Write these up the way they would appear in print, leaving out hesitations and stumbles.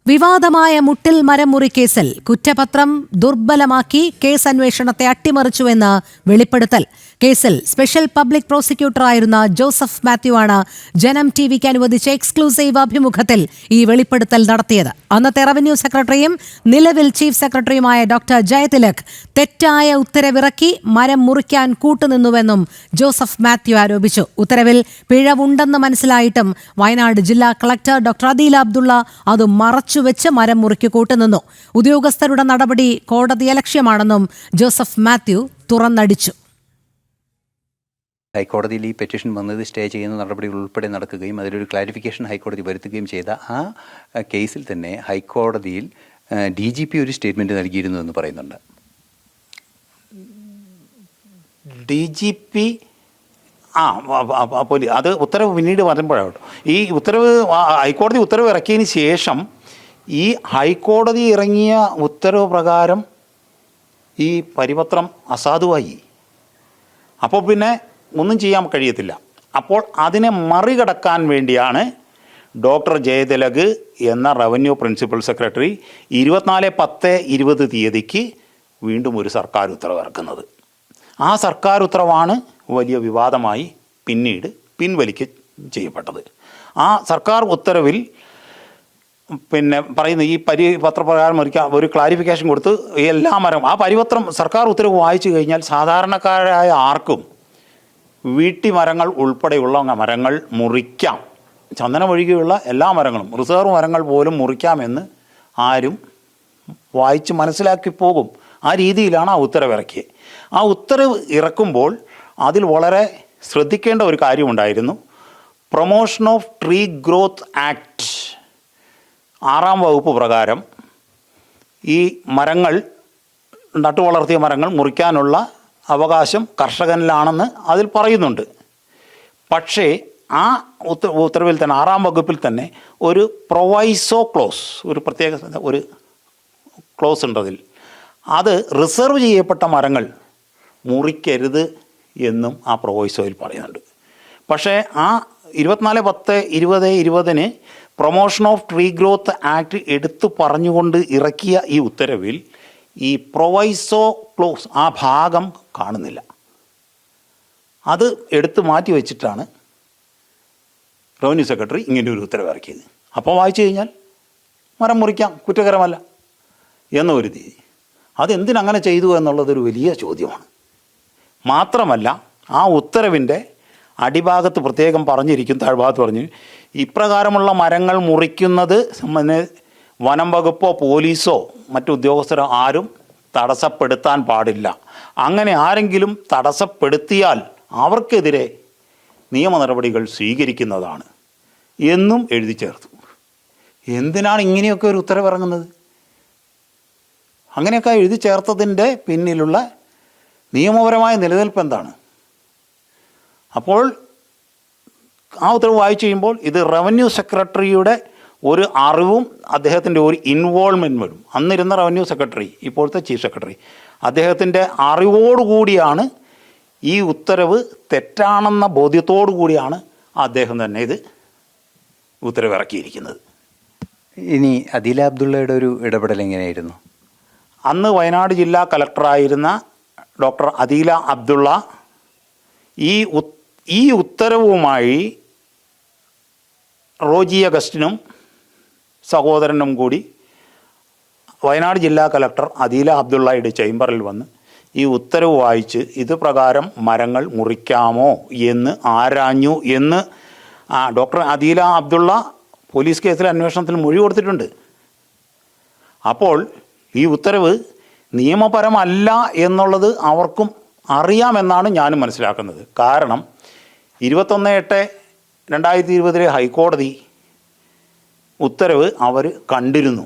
വിവാദമായ മുട്ടിൽ മരമുറി കേസിൽ കുറ്റപത്രം ദുർബലമാക്കി കേസ് അന്വേഷണത്തെ അട്ടിമറിച്ചുവെന്ന് വെളിപ്പെടുത്തൽ. കേസിൽ സ്പെഷ്യൽ പബ്ലിക് പ്രോസിക്യൂട്ടറായിരുന്ന ജോസഫ് മാത്യു ആണ് ജനം ടിവിക്ക് അനുവദിച്ച എക്സ്ക്ലൂസീവ് അഭിമുഖത്തിൽ ഈ വെളിപ്പെടുത്തൽ നടത്തിയത്. അന്നത്തെ റവന്യൂ സെക്രട്ടറിയും നിലവിൽ ചീഫ് സെക്രട്ടറിയുമായ ഡോക്ടർ ജയതിലക് തെറ്റായ ഉത്തരവിറക്കി മരം മുറിക്കാൻ കൂട്ടുനിന്നുവെന്നും ജോസഫ് മാത്യു ആരോപിച്ചു. ഉത്തരവിൽ പിഴവുണ്ടെന്ന് മനസ്സിലായിട്ടും വയനാട് ജില്ലാ കളക്ടർ ഡോക്ടർ അദീല അബ്ദുള്ള അത് മറച്ചുവെച്ച് മരം മുറിക്ക് കൂട്ടുനിന്നു. ഉദ്യോഗസ്ഥരുടെ നടപടി കോടതിയലക്ഷ്യമാണെന്നും ജോസഫ് മാത്യു തുറന്നടിച്ചു. ഹൈക്കോടതിയിൽ ഈ പെറ്റീഷൻ വന്നത് സ്റ്റേ ചെയ്യുന്ന നടപടികൾ ഉൾപ്പെടെ നടക്കുകയും അതിലൊരു ക്ലാരിഫിക്കേഷൻ ഹൈക്കോടതി വരുത്തുകയും ചെയ്ത ആ കേസിൽ തന്നെ ഹൈക്കോടതിയിൽ DGP ഒരു സ്റ്റേറ്റ്മെൻറ്റ് നൽകിയിരുന്നു എന്ന് പറയുന്നുണ്ട്. DGP അത് ഉത്തരവ് പിന്നീട് വരുമ്പോഴാണ്. ഈ ഉത്തരവ് ഹൈക്കോടതി ഉത്തരവ് ഇറക്കിയതിന് ശേഷം ഈ ഹൈക്കോടതി ഇറങ്ങിയ ഉത്തരവ് പ്രകാരം ഈ പരിപത്രം അസാധുവായി. അപ്പോൾ പിന്നെ ഒന്നും ചെയ്യാൻ കഴിയത്തില്ല. അപ്പോൾ അതിനെ മറികടക്കാൻ വേണ്ടിയാണ് ഡോക്ടർ ജയതിലക് എന്ന റവന്യൂ പ്രിൻസിപ്പൽ സെക്രട്ടറി 24/10/20 തീയതിക്ക് വീണ്ടും ഒരു സർക്കാർ ഉത്തരവ് ഇറക്കുന്നത്. ആ സർക്കാർ ഉത്തരവാണ് വലിയ വിവാദമായി പിന്നീട് പിൻവലിക്ക് ചെയ്യപ്പെട്ടത്. ആ സർക്കാർ ഉത്തരവിൽ പറയുന്നു ഈ പരിപത്രപ്രകാരം ഒരു ക്ലാരിഫിക്കേഷൻ കൊടുത്ത് എല്ലാ മരം ആ പരിപത്രം സർക്കാർ ഉത്തരവ് വായിച്ചു കഴിഞ്ഞാൽ സാധാരണക്കാരായ ആർക്കും വീട്ടിമരങ്ങൾ ഉൾപ്പെടെയുള്ള മരങ്ങൾ മുറിക്കാം. ചന്ദനം ഒഴികെയുള്ള എല്ലാ മരങ്ങളും റിസർവ് മരങ്ങൾ പോലും മുറിക്കാമെന്ന് ആരും വായിച്ച് മനസ്സിലാക്കി പോകും. ആ രീതിയിലാണ് ആ ഉത്തരവ് ഇറക്കിയത്. ആ ഉത്തരവ് ഇറക്കുമ്പോൾ അതിൽ വളരെ ശ്രദ്ധിക്കേണ്ട ഒരു കാര്യമുണ്ടായിരുന്നു. Promotion of tree growth act 6ാം വകുപ്പ് പ്രകാരം ഈ മരങ്ങൾ നട്ടുവളർത്തിയ മരങ്ങൾ മുറിക്കാനുള്ള അവകാശം കർഷകനിലാണെന്ന് അതിൽ പറയുന്നുണ്ട്. പക്ഷേ ആ ഉത്തരവിൽ തന്നെ 6ാം വകുപ്പിൽ തന്നെ ഒരു പ്രൊവൈസോ ക്ലോസ്, ഒരു പ്രത്യേക ഒരു ക്ലോസ് ഉണ്ട്. അതിൽ അത് റിസർവ് ചെയ്യപ്പെട്ട മരങ്ങൾ മുറിക്കരുത് എന്നും ആ പ്രൊവൈസോയിൽ പറയുന്നുണ്ട്. പക്ഷേ ആ 24/10/2020 promotion of tree growth act എടുത്തു പറഞ്ഞുകൊണ്ട് ഇറക്കിയ ഈ ഉത്തരവിൽ ഈ പ്രൊവൈസോ ക്ലോസ് ആ ഭാഗം കാണുന്നില്ല. അത് എടുത്ത് മാറ്റി വെച്ചിട്ടാണ് റവന്യൂ സെക്രട്ടറി ഇങ്ങനെ ഒരു ഉത്തരവ് ഇറക്കിയത്. അപ്പോൾ വായിച്ചു കഴിഞ്ഞാൽ മരം മുറിക്കാം, കുറ്റകരമല്ല എന്നൊരു രീതി. അതെന്തിനങ്ങനെ ചെയ്തു എന്നുള്ളതൊരു വലിയ ചോദ്യമാണ്. മാത്രമല്ല ആ ഉത്തരവിൻ്റെ അടിഭാഗത്ത് പ്രത്യേകം പറഞ്ഞിരിക്കും, താഴ്ഭാഗത്ത് പറഞ്ഞു, ഇപ്രകാരമുള്ള മരങ്ങൾ മുറിക്കുന്നത് വനം വകുപ്പോ പോലീസോ മറ്റു ഉദ്യോഗസ്ഥരോ ആരും തടസ്സപ്പെടുത്താൻ പാടില്ല. അങ്ങനെ ആരെങ്കിലും തടസ്സപ്പെടുത്തിയാൽ അവർക്കെതിരെ നിയമ നടപടികൾ സ്വീകരിക്കുന്നതാണ് എന്നും എഴുതി ചേർത്തു. എന്തിനാണ് ഇങ്ങനെയൊക്കെ ഒരു ഉത്തരവിറങ്ങുന്നത്? അങ്ങനെയൊക്കെ എഴുതി ചേർത്തതിൻ്റെ പിന്നിലുള്ള നിയമപരമായ നിലനിൽപ്പ് എന്താണ്? അപ്പോൾ ആ ഉത്തരവ് വായിച്ചു കഴിയുമ്പോൾ ഇത് റവന്യൂ സെക്രട്ടറിയുടെ ഒരു അറിവും അദ്ദേഹത്തിൻ്റെ ഒരു ഇൻവോൾവ്മെൻറ്റ് വരും. അന്നിരുന്ന റവന്യൂ സെക്രട്ടറി, ഇപ്പോഴത്തെ ചീഫ് സെക്രട്ടറി, അദ്ദേഹത്തിൻ്റെ അറിവോടുകൂടിയാണ് ഈ ഉത്തരവ് തെറ്റാണെന്ന ബോധ്യത്തോടു കൂടിയാണ് അദ്ദേഹം തന്നെ ഇത് ഉത്തരവ് ഇറക്കിയിരിക്കുന്നത്. ഇനി അദീല അബ്ദുള്ളയുടെ ഒരു ഇടപെടൽ എങ്ങനെയായിരുന്നു? അന്ന് വയനാട് ജില്ലാ കളക്ടറായിരുന്ന ഡോക്ടർ അദീല അബ്ദുള്ള ഈ ഉത്തരവുമായി റോജി അഗസ്റ്റിനും സഹോദരനും കൂടി വയനാട് ജില്ലാ കളക്ടർ അദീല അബ്ദുള്ളയുടെ ചേംബറിൽ വന്ന് ഈ ഉത്തരവ് വായിച്ച് ഇത് പ്രകാരം മരങ്ങൾ മുറിക്കാമോ എന്ന് ആരാഞ്ഞു എന്ന് ഡോക്ടർ അദീല അബ്ദുള്ള പോലീസ് കേസിലെ അന്വേഷണത്തിൽ മൊഴി കൊടുത്തിട്ടുണ്ട്. അപ്പോൾ ഈ ഉത്തരവ് നിയമപരമല്ല എന്നുള്ളത് അവർക്കും അറിയാമെന്നാണ് ഞാനും മനസ്സിലാക്കുന്നത്. കാരണം 21/8/2020 ഹൈക്കോടതി ഉത്തരവ് അവർ കണ്ടിരുന്നു.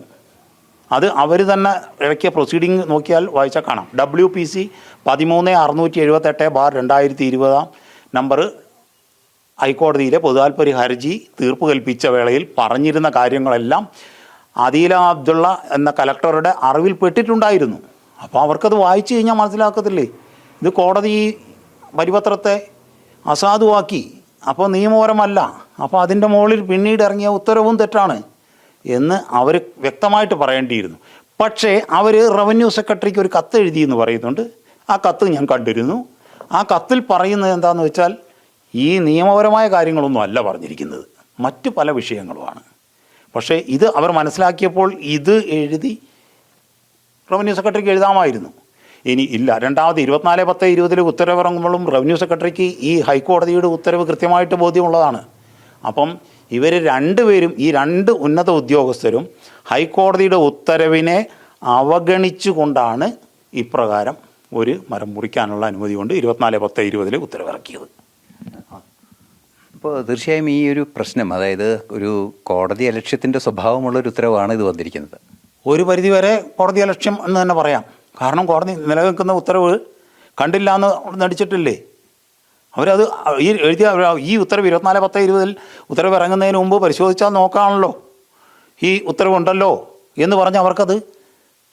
അത് അവർ തന്നെ ഇറക്കിയ പ്രൊസീഡിങ് നോക്കിയാൽ വായിച്ചാൽ കാണാം. WPC 13/678/2020 നമ്പർ ഹൈക്കോടതിയിലെ പൊതുതാൽപര്യ ഹർജി തീർപ്പ് കൽപ്പിച്ച വേളയിൽ പറഞ്ഞിരുന്ന കാര്യങ്ങളെല്ലാം അദീല അബ്ദുള്ള എന്ന കലക്ടറുടെ അറിവിൽപ്പെട്ടിട്ടുണ്ടായിരുന്നു. അപ്പോൾ അവർക്കത് വായിച്ചു കഴിഞ്ഞാൽ മനസ്സിലാക്കത്തില്ലേ ഇത് കോടതി ഈ പരിപത്രത്തെ അസാധുവാക്കി, അപ്പോൾ നിയമപരമല്ല, അപ്പോൾ അതിൻ്റെ മുകളിൽ പിന്നീട് ഇറങ്ങിയ ഉത്തരവും തെറ്റാണ് എന്ന് അവർ വ്യക്തമായിട്ട് പറയേണ്ടിയിരുന്നു. പക്ഷേ അവർ റവന്യൂ സെക്രട്ടറിക്ക് ഒരു കത്ത് എഴുതി എന്ന് പറയുന്നുണ്ട്. ആ കത്ത് ഞാൻ കണ്ടിരുന്നു. ആ കത്തിൽ പറയുന്നത് എന്താണെന്ന് വെച്ചാൽ ഈ നിയമപരമായ കാര്യങ്ങളൊന്നും അല്ല പറഞ്ഞിരിക്കുന്നത്, മറ്റ് പല വിഷയങ്ങളുമാണ്. പക്ഷേ ഇത് അവർ മനസ്സിലാക്കിയപ്പോൾ ഇത് എഴുതി റവന്യൂ സെക്രട്ടറിക്ക് എഴുതാമായിരുന്നു. ഇനി ഇല്ല, രണ്ടാമത് 24/10/20 ഉത്തരവിറങ്ങുമ്പോഴും റവന്യൂ സെക്രട്ടറിക്ക് ഈ ഹൈക്കോടതിയുടെ ഉത്തരവ് കൃത്യമായിട്ട് ബോധ്യമുള്ളതാണ്. അപ്പം ഇവർ രണ്ടുപേരും, ഈ രണ്ട് ഉന്നത ഉദ്യോഗസ്ഥരും ഹൈക്കോടതിയുടെ ഉത്തരവിനെ അവഗണിച്ചുകൊണ്ടാണ് ഇപ്രകാരം ഒരു മരം മുറിക്കാനുള്ള അനുമതി കൊണ്ട് 24/10/20 ഉത്തരവിറക്കിയത്. അപ്പോൾ തീർച്ചയായും ഈ ഒരു പ്രശ്നം, അതായത് ഒരു കോടതി അലക്ഷ്യത്തിൻ്റെ സ്വഭാവമുള്ളൊരു ഉത്തരവാണ് ഇത് വന്നിരിക്കുന്നത്. ഒരു പരിധിവരെ കോടതി അലക്ഷ്യം എന്ന് തന്നെ പറയാം. കാരണം കോടതി നിലനിൽക്കുന്ന ഉത്തരവ് കണ്ടില്ല എന്ന് നടിച്ചിട്ടില്ലേ അവരത്. ഈ ഉത്തരവ് 24/10/20 ഉത്തരവ് ഇറങ്ങുന്നതിന് മുമ്പ് പരിശോധിച്ചാൽ നോക്കാണല്ലോ ഈ ഉത്തരവുണ്ടല്ലോ എന്ന് പറഞ്ഞ് അവർക്കത്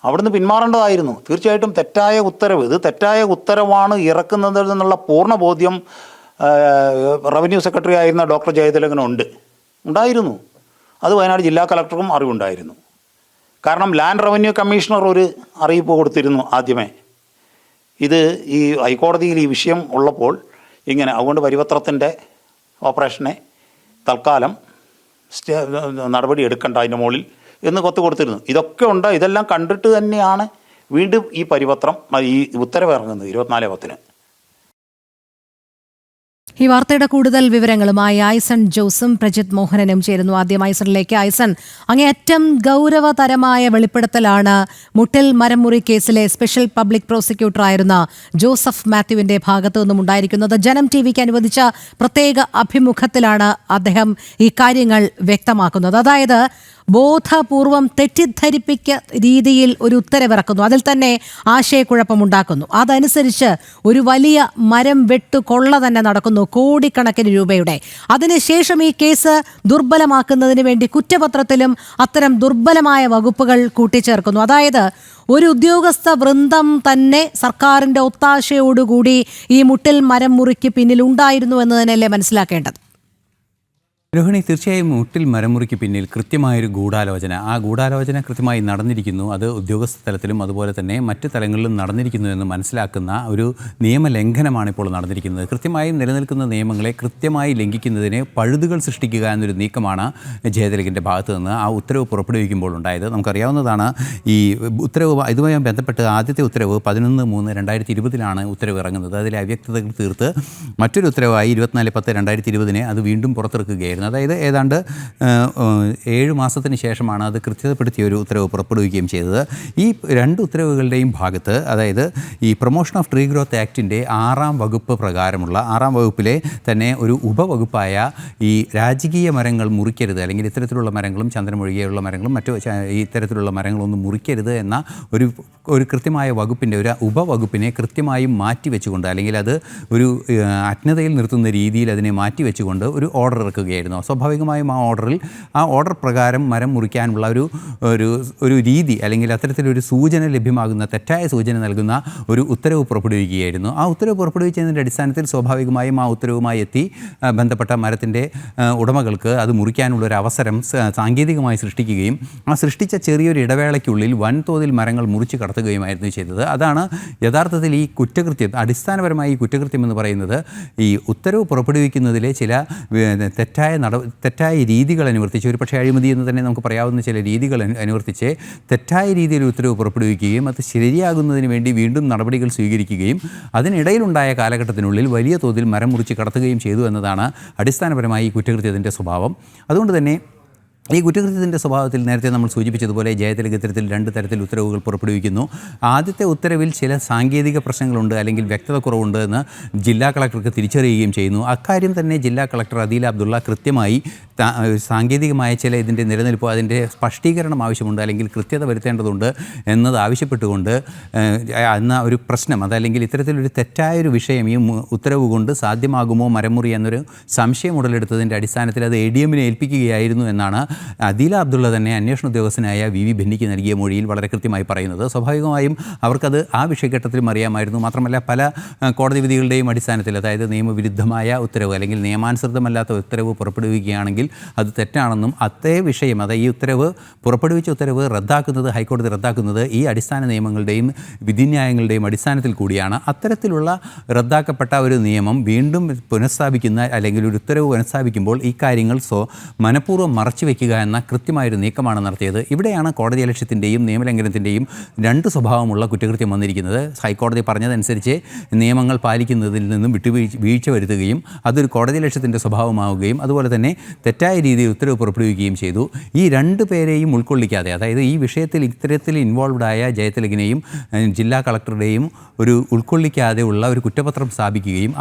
അവിടുന്ന് പിന്മാറേണ്ടതായിരുന്നു. തീർച്ചയായിട്ടും തെറ്റായ ഉത്തരവ്, ഇത് തെറ്റായ ഉത്തരവാണ് ഇറക്കുന്നത് എന്നുള്ള പൂർണ്ണ ബോധ്യം റവന്യൂ സെക്രട്ടറി ആയിരുന്ന ഡോക്ടർ ജയതിലകനുണ്ട്, ഉണ്ടായിരുന്നു. അത് വയനാട് ജില്ലാ കളക്ടർക്കും അറിവുണ്ടായിരുന്നു. കാരണം ലാൻഡ് റവന്യൂ കമ്മീഷണർ ഒരു അറിയിപ്പ് കൊടുത്തിരുന്നു ആദ്യമേ. ഇത് ഈ ഹൈക്കോടതിയിൽ ഈ വിഷയം ഉള്ളപ്പോൾ ഇങ്ങനെ, അതുകൊണ്ട് പരിപത്രത്തിൻ്റെ ഓപ്പറേഷനെ തൽക്കാലം നടപടി എടുക്കണ്ട അതിൻ്റെ മുകളിൽ എന്ന് കത്ത് കൊടുത്തിരുന്നു. ഇതൊക്കെ ഉണ്ട്. ഇതെല്ലാം കണ്ടിട്ട് തന്നെയാണ് വീണ്ടും ഈ പരിപത്രം, ഈ ഉത്തരവ് ഇറങ്ങുന്നത് 24/10. ഈ വാർത്തയുടെ കൂടുതൽ വിവരങ്ങളുമായി ഐസൺ ജോസും പ്രജിത് മോഹനനും ചേരുന്നു. ആദ്യം ഐസണിലേക്ക്. ഐസൺ, അങ്ങേയറ്റം ഗൗരവതരമായ വെളിപ്പെടുത്തലാണ് മുട്ടിൽ മരംമുറി കേസിലെ സ്പെഷ്യൽ പബ്ലിക് പ്രോസിക്യൂട്ടറായിരുന്ന ജോസഫ് മാത്യുവിന്റെ ഭാഗത്തു നിന്നും ഉണ്ടായിരിക്കുന്നത്. ജനം ടിവിക്ക് അനുവദിച്ച പ്രത്യേക അഭിമുഖത്തിലാണ് അദ്ദേഹം ഈ കാര്യങ്ങൾ വ്യക്തമാക്കുന്നത്. അതായത് ബോധപൂർവം തെറ്റിദ്ധരിപ്പിക്ക രീതിയിൽ ഒരു ഉത്തരവിറക്കുന്നു, അതിൽ തന്നെ ആശയക്കുഴപ്പമുണ്ടാക്കുന്നു. അതനുസരിച്ച് ഒരു വലിയ മരം വെട്ടുകൊള്ള തന്നെ നടക്കുന്നു, കോടിക്കണക്കിന് രൂപയുടെ. അതിനുശേഷം ഈ കേസ് ദുർബലമാക്കുന്നതിന് വേണ്ടി കുറ്റപത്രത്തിലും അത്തരം ദുർബലമായ വകുപ്പുകൾ കൂട്ടിച്ചേർക്കുന്നു. അതായത് ഒരു ഉദ്യോഗസ്ഥ വൃന്ദം തന്നെ സർക്കാരിന്റെ ഒത്താശയോടുകൂടി ഈ മുട്ടിൽ മരം മുറിക്ക് പിന്നിൽ ഉണ്ടായിരുന്നു എന്ന് തന്നെയല്ലേ മനസ്സിലാക്കേണ്ടത്? രോഹിണി, തീർച്ചയായും മുട്ടിൽ മരമുറിക്ക് പിന്നിൽ കൃത്യമായൊരു ഗൂഢാലോചന, ആ ഗൂഢാലോചന കൃത്യമായി നടന്നിരിക്കുന്നു. അത് ഉദ്യോഗസ്ഥ തലത്തിലും അതുപോലെ തന്നെ മറ്റ് തലങ്ങളിലും നടന്നിരിക്കുന്നു എന്ന് മനസ്സിലാക്കുന്ന ഒരു നിയമലംഘനമാണ് ഇപ്പോൾ നടന്നിരിക്കുന്നത്. കൃത്യമായും നിലനിൽക്കുന്ന നിയമങ്ങളെ കൃത്യമായി ലംഘിക്കുന്നതിന് പഴുതുകൾ സൃഷ്ടിക്കുക എന്നൊരു നീക്കമാണ് ജയതിലകൻ്റെ ഭാഗത്ത് നിന്ന് ആ ഉത്തരവ് പുറപ്പെടുവിക്കുമ്പോൾ ഉണ്ടായത്. നമുക്കറിയാവുന്നതാണ് ഈ ഉത്തരവ്. ഇതുമായി ബന്ധപ്പെട്ട് ആദ്യത്തെ ഉത്തരവ് 11/3/2020 ഉത്തരവ് ഇറങ്ങുന്നത്. അതിലെ അവ്യക്തതകൾ തീർത്ത് മറ്റൊരു ഉത്തരവായി 24/10/2020 അത് വീണ്ടും പുറത്തിറക്കുകയായിരുന്നു. അതായത് ഏതാണ്ട് 7 മാസത്തിന് ശേഷമാണ് അത് കൃത്യതപ്പെടുത്തിയ ഒരു ഉത്തരവ് പുറപ്പെടുവിക്കുകയും ചെയ്തത്. ഈ രണ്ട് ഉത്തരവുകളുടെയും ഭാഗത്ത്, അതായത് ഈ പ്രൊമോഷൻ ഓഫ് ട്രീ ഗ്രോത്ത് ആക്ടിൻ്റെ 6ാം വകുപ്പ് പ്രകാരമുള്ള 6ാം വകുപ്പിലെ തന്നെ ഒരു ഉപവകുപ്പായ ഈ രാജകീയ മരങ്ങൾ മുറിക്കരുത്, അല്ലെങ്കിൽ ഇത്തരത്തിലുള്ള മരങ്ങളും ചന്ദനമൊഴികെയുള്ള മരങ്ങളും മറ്റു ഇത്തരത്തിലുള്ള മരങ്ങളൊന്നും മുറിക്കരുത് എന്ന ഒരു കൃത്യമായ വകുപ്പിൻ്റെ ഒരു ഉപവകുപ്പിനെ കൃത്യമായും മാറ്റിവെച്ചുകൊണ്ട്, അല്ലെങ്കിൽ അത് ഒരു അജ്ഞതയിൽ നിർത്തുന്ന രീതിയിൽ അതിനെ മാറ്റിവെച്ചുകൊണ്ട് ഒരു ഓർഡർ ഇറക്കുകയായിരുന്നു. സ്വാഭാവികമായും ആ ഓർഡർ പ്രകാരം മരം മുറിക്കാനുള്ള ഒരു രീതി, അല്ലെങ്കിൽ അത്തരത്തിലൊരു സൂചന ലഭ്യമാകുന്ന, തെറ്റായ സൂചന നൽകുന്ന ഒരു ഉത്തരവ് പുറപ്പെടുവിക്കുകയായിരുന്നു. ആ ഉത്തരവ് പുറപ്പെടുവിച്ചതിൻ്റെ അടിസ്ഥാനത്തിൽ സ്വാഭാവികമായും ആ ഉത്തരവുമായി എത്തി ബന്ധപ്പെട്ട മരത്തിൻ്റെ ഉടമകൾക്ക് അത് മുറിക്കാനുള്ളൊരു അവസരം സാങ്കേതികമായി സൃഷ്ടിക്കുകയും ആ സൃഷ്ടിച്ച ചെറിയൊരു ഇടവേളയ്ക്കുള്ളിൽ വൻതോതിൽ മരങ്ങൾ മുറിച്ച് കടത്തുകയുമായിരുന്നു ചെയ്തത്. അതാണ് യഥാർത്ഥത്തിൽ ഈ കുറ്റകൃത്യം, അടിസ്ഥാനപരമായി ഈ കുറ്റകൃത്യം എന്ന് പറയുന്നത് ഈ ഉത്തരവ് പുറപ്പെടുവിക്കുന്നതിലെ ചില തെറ്റായ രീതികൾ അനുവർത്തിച്ച്, ഒരു പക്ഷേ അഴിമതി എന്ന് തന്നെ നമുക്ക് പറയാവുന്ന ചില രീതികൾ അനുവർത്തിച്ച് തെറ്റായ രീതിയിൽ ഉത്തരവ് പുറപ്പെടുവിക്കുകയും അത് ശരിയാകുന്നതിന് വേണ്ടി വീണ്ടും നടപടികൾ സ്വീകരിക്കുകയും അതിനിടയിലുണ്ടായ കാലഘട്ടത്തിനുള്ളിൽ വലിയ തോതിൽ മരം മുറിച്ച് കടത്തുകയും ചെയ്തു എന്നതാണ് അടിസ്ഥാനപരമായി ഈ കുറ്റകൃത്യത്തിൻ്റെ സ്വഭാവം. അതുകൊണ്ട് തന്നെ ഈ കുറ്റകൃത്യത്തിൻ്റെ സ്വഭാവത്തിൽ നേരത്തെ നമ്മൾ സൂചിപ്പിച്ചതുപോലെ ജയതിലക ഇത്തരത്തിൽ 2 തരത്തിൽ ഉത്തരവുകൾ പുറപ്പെടുവിക്കുന്നു. ആദ്യത്തെ ഉത്തരവിൽ ചില സാങ്കേതിക പ്രശ്നങ്ങളുണ്ട്, അല്ലെങ്കിൽ വ്യക്തത കുറവുണ്ട് എന്ന് ജില്ലാ കളക്ടർക്ക് തിരിച്ചറിയുകയും ചെയ്യുന്നു. അക്കാര്യം തന്നെ ജില്ലാ കളക്ടർ അദീല അബ്ദുള്ള കൃത്യമായി സാങ്കേതികമായ ചില ഇതിൻ്റെ നിലനിൽപ്പ്, അതിൻ്റെ സ്പഷ്ടീകരണം ആവശ്യമുണ്ട്, അല്ലെങ്കിൽ കൃത്യത വരുത്തേണ്ടതുണ്ട് എന്നത് ആവശ്യപ്പെട്ടുകൊണ്ട് എന്ന ഒരു പ്രശ്നം, അതല്ലെങ്കിൽ ഇത്തരത്തിലൊരു തെറ്റായൊരു വിഷയം ഈ ഉത്തരവ് കൊണ്ട് സാധ്യമാകുമോ മരമുറി എന്നൊരു സംശയം ഉടലെടുത്തതിൻ്റെ അടിസ്ഥാനത്തിൽ അത് ADM-നെ ഏൽപ്പിക്കുകയായിരുന്നു എന്നാണ് അദീല അബ്ദുള്ള തന്നെ അന്വേഷണ ഉദ്യോഗസ്ഥനായ VV ബെന്നിക്ക് നൽകിയ മൊഴിയിൽ വളരെ കൃത്യമായി പറയുന്നത്. സ്വാഭാവികമായും അവർക്കത് ആ വിഷയഘട്ടത്തിലും അറിയാമായിരുന്നു. മാത്രമല്ല പല കോടതി വിധികളുടെയും അടിസ്ഥാനത്തിൽ, അതായത് നിയമവിരുദ്ധമായ ഉത്തരവ് അല്ലെങ്കിൽ നിയമാനുസൃതമല്ലാത്ത ഉത്തരവ് പുറപ്പെടുവിക്കുകയാണെങ്കിൽ അത് തെറ്റാണെന്നും അതേ വിഷയം, അതായത് ഈ ഉത്തരവ് പുറപ്പെടുവിച്ച ഉത്തരവ് റദ്ദാക്കുന്നത്, ഹൈക്കോടതി റദ്ദാക്കുന്നത് ഈ അടിസ്ഥാന നിയമങ്ങളുടെയും വിധിന്യായങ്ങളുടെയും അടിസ്ഥാനത്തിൽ കൂടിയാണ്. അത്തരത്തിലുള്ള റദ്ദാക്കപ്പെട്ട ഒരു നിയമം വീണ്ടും പുനഃസ്ഥാപിക്കുന്ന അല്ലെങ്കിൽ ഒരു ഉത്തരവ് പുനഃസ്ഥാപിക്കുമ്പോൾ ഈ കാര്യങ്ങൾ മനഃപൂർവ്വം മറച്ചു വയ്ക്കുക എന്ന കൃത്യമായൊരു നീക്കമാണ് നടത്തിയത്. ഇവിടെയാണ് കോടതിയലക്ഷ്യത്തിൻ്റെയും നിയമലംഘനത്തിൻ്റെയും രണ്ട് സ്വഭാവമുള്ള കുറ്റകൃത്യം വന്നിരിക്കുന്നത്. ഹൈക്കോടതി പറഞ്ഞതനുസരിച്ച് നിയമങ്ങൾ പാലിക്കുന്നതിൽ നിന്നും വീഴ്ച വരുത്തുകയും അതൊരു കോടതിയലക്ഷ്യത്തിൻ്റെ സ്വഭാവമാവുകയും അതുപോലെ തന്നെ തെറ്റായ രീതിയിൽ ഉത്തരവ് പുറപ്പെടുവിക്കുകയും ചെയ്തു. ഈ രണ്ടു പേരെയും ഉൾക്കൊള്ളിക്കാതെ, അതായത് ഈ വിഷയത്തിൽ ഇത്തരത്തിൽ ഇൻവോൾവ്ഡായ ജയതിലകിനെയും ജില്ലാ കളക്ടറുടെയും ഒരു ഉൾക്കൊള്ളിക്കാതെ ഉള്ള ഒരു കുറ്റപത്രം സ്ഥാപിക്കുകയും